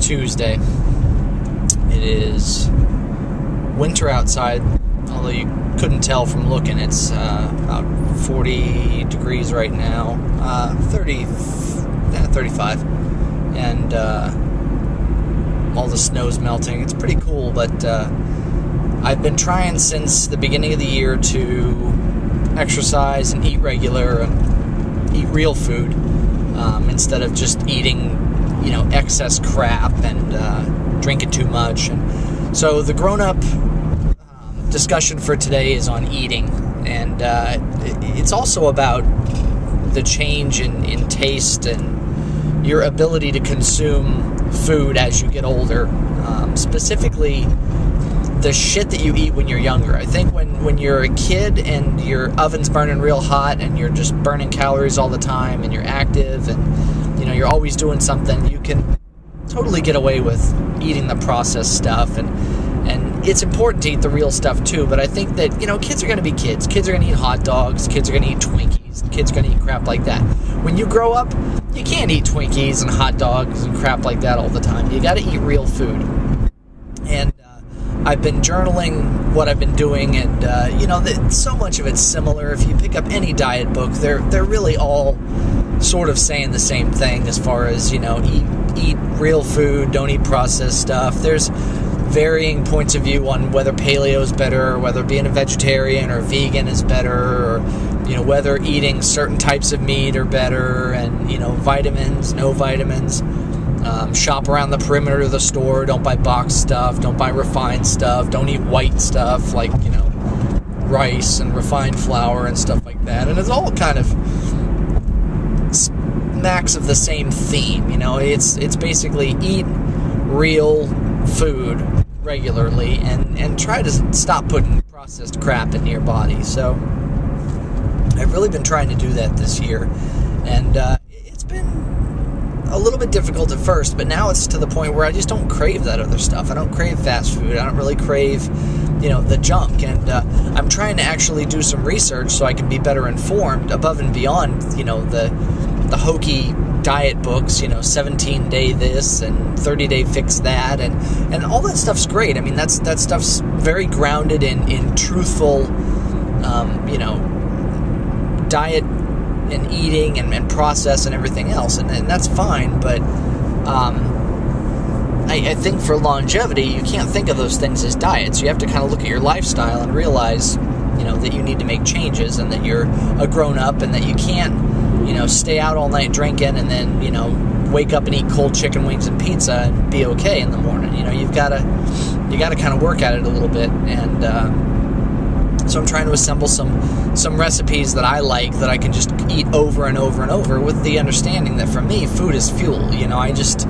Tuesday. It is winter outside, although you couldn't tell from looking. It's about 40 degrees right now, 35, and all the snow's melting. It's pretty cool, but I've been trying since the beginning of the year to exercise and eat regular and eat real food instead of just eating, excess crap and drinking too much. And so the grown-up discussion for today is on eating, and it's also about the change in taste and your ability to consume food as you get older, specifically the shit that you eat when you're younger. I think when you're a kid and your oven's burning real hot and you're just burning calories all the time and you're active and you're always doing something, you can totally get away with eating the processed stuff, and it's important to eat the real stuff too. But I think that kids are going to be kids. Kids are going to eat hot dogs, kids are going to eat Twinkies, kids are going to eat crap like that. When you grow up, you can't eat Twinkies and hot dogs and crap like that all the time. You got to eat real food. And I've been journaling what I've been doing, and so much of it's similar. If you pick up any diet book, they're really all sort of saying the same thing as far as eat real food, don't eat processed stuff. There's varying points of view on whether paleo is better, or whether being a vegetarian or vegan is better, or whether eating certain types of meat are better, and vitamins, no vitamins. Shop around the perimeter of the store. Don't buy boxed stuff. Don't buy refined stuff. Don't eat white stuff like rice and refined flour and stuff like that. And it's all kind of smacks of the same theme. It's basically eat real food regularly and try to stop putting processed crap into your body. So I've really been trying to do that this year, and it's been a little bit difficult at first, but now it's to the point where I just don't crave that other stuff. I don't crave fast food. I don't really crave the junk, and I'm trying to actually do some research so I can be better informed above and beyond the hokey diet books, 17-day this and 30-day fix that, and all that stuff's great. I mean, that stuff's very grounded in truthful, diet and eating and process and everything else, and that's fine, but I think for longevity, you can't think of those things as diets. You have to kind of look at your lifestyle and realize, that you need to make changes, and that you're a grown-up, and that you can't stay out all night drinking and then, wake up and eat cold chicken wings and pizza and be okay in the morning. You got to kind of work at it a little bit, and so I'm trying to assemble some recipes that I like, that I can just eat over and over and over, with the understanding that for me, food is fuel. I just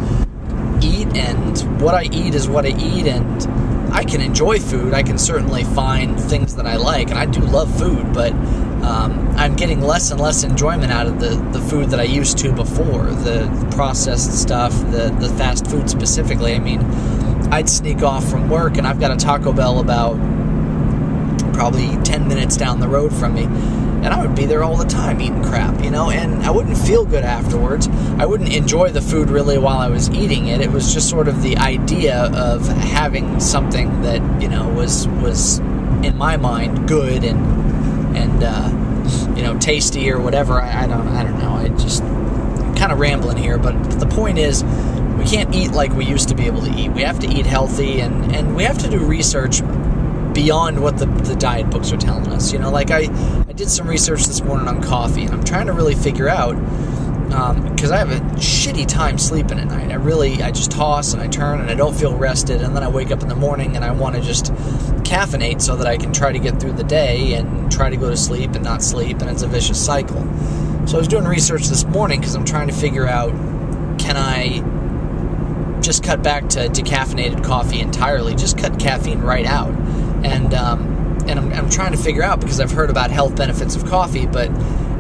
eat, and what I eat is what I eat, and I can enjoy food. I can certainly find things that I like, and I do love food, but I'm getting less and less enjoyment out of the food that I used to before, the processed stuff, the fast food specifically. I mean, I'd sneak off from work, and I've got a Taco Bell about probably 10 minutes down the road from me, and I would be there all the time eating crap, and I wouldn't feel good afterwards. I wouldn't enjoy the food really while I was eating it. It was just sort of the idea of having something that, was in my mind good and tasty or whatever. I don't know. I'm kind of rambling here, but the point is, we can't eat like we used to be able to eat. We have to eat healthy, and we have to do research beyond what the diet books are telling us. I did some research this morning on coffee, and I'm trying to really figure out, because I have a shitty time sleeping at night. I just toss and I turn, and I don't feel rested, and then I wake up in the morning and I want to just caffeinate so that I can try to get through the day and try to go to sleep and not sleep, and it's a vicious cycle. So I was doing research this morning because I'm trying to figure out, can I just cut back to decaffeinated coffee entirely, just cut caffeine right out? And I'm trying to figure out, because I've heard about health benefits of coffee, but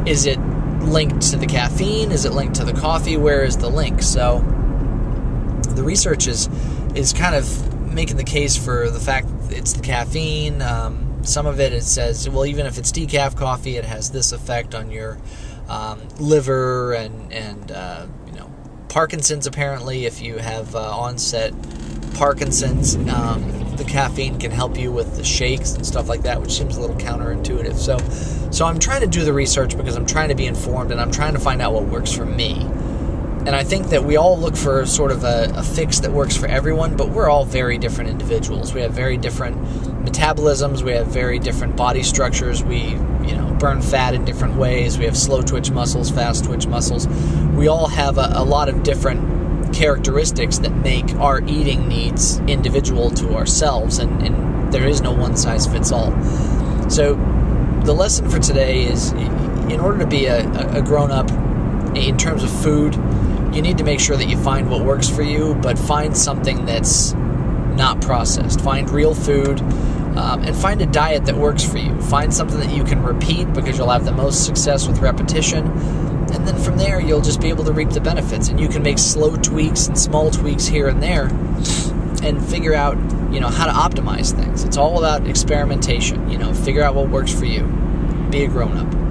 is it linked to the caffeine? Is it linked to the coffee? Where is the link? So the research is kind of making the case for the fact that it's the caffeine. Some of it says, well, even if it's decaf coffee, it has this effect on your liver and Parkinson's, apparently, if you have onset Parkinson's, the caffeine can help you with the shakes and stuff like that, which seems a little counterintuitive. So I'm trying to do the research because I'm trying to be informed, and I'm trying to find out what works for me. And I think that we all look for sort of a fix that works for everyone, but we're all very different individuals. We have very different metabolisms. We have very different body structures. We, burn fat in different ways. We have slow twitch muscles, fast twitch muscles. We all have a lot of different characteristics that make our eating needs individual to ourselves, and there is no one size fits all. So the lesson for today is, in order to be a grown-up in terms of food, you need to make sure that you find what works for you, but find something that's not processed. Find real food, and find a diet that works for you. Find something that you can repeat, because you'll have the most success with repetition. And then from there, you'll just be able to reap the benefits. And you can make slow tweaks and small tweaks here and there and figure out, how to optimize things. It's all about experimentation. Figure out what works for you. Be a grown-up.